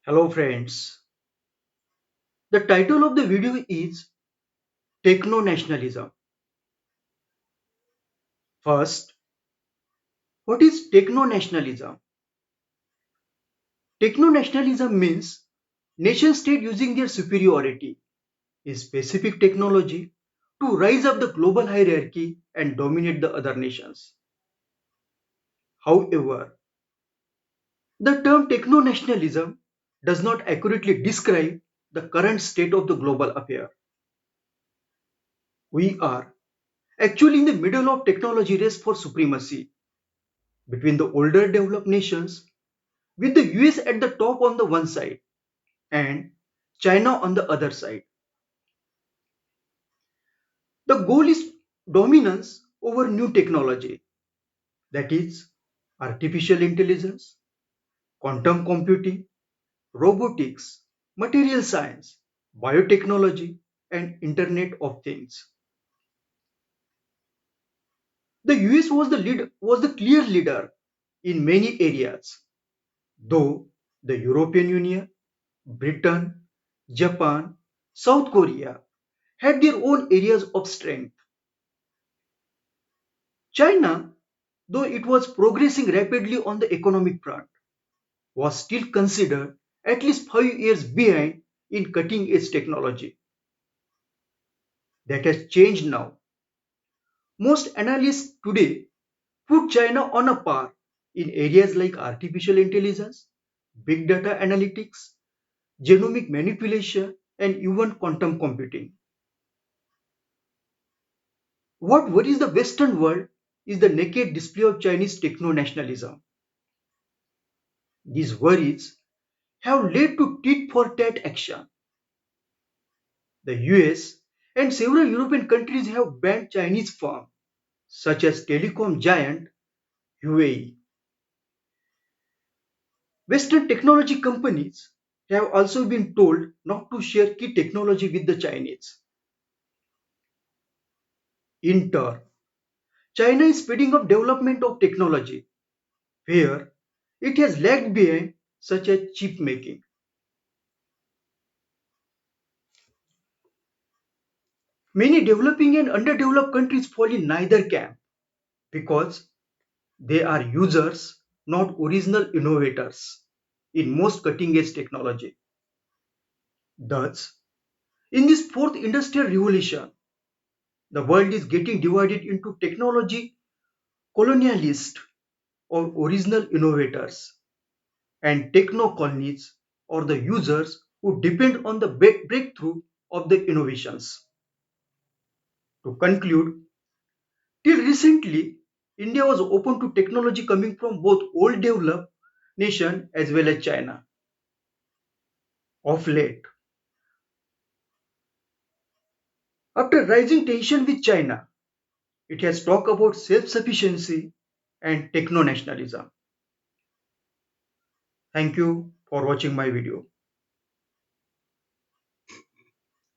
Hello friends. The title of the video is Techno-Nationalism. First, what is techno-nationalism? Techno-nationalism means nation-state using their superiority in specific technology to rise up the global hierarchy and dominate the other nations. However, the term techno-nationalism does not accurately describe the current state of the global affair. We are actually in the middle of technology race for supremacy between the older developed nations, with the US at the top on the one side and China on the other side. The goal is dominance over new technology, that is, artificial intelligence, quantum computing, robotics, material science, biotechnology, and Internet of Things. The US was the clear leader in many areas, though the European Union, Britain, Japan, South Korea had their own areas of strength. China, though it was progressing rapidly on the economic front, was still considered at least 5 years behind in cutting edge technology. That has changed now. Most analysts today put China on a par in areas like artificial intelligence, big data analytics, genomic manipulation, and even quantum computing. What worries the Western world is the naked display of Chinese techno nationalism. These worries have led to tit for tat action. The US and several European countries have banned Chinese firms such as telecom giant UAE. Western technology companies have also been told not to share key technology with the Chinese. In turn, China is speeding up development of technology where it has lagged behind, such as chip making. Many developing and underdeveloped countries fall in neither camp because they are users, not original innovators in most cutting edge technology. Thus, in this fourth industrial revolution, the world is getting divided into technology colonialists or original innovators and techno colonies or the users who depend on the breakthrough of the innovations. To conclude, till recently, India was open to technology coming from both old developed nation as well as China. Of late, after rising tension with China, it has talked about self-sufficiency and techno-nationalism. Thank you for watching my video.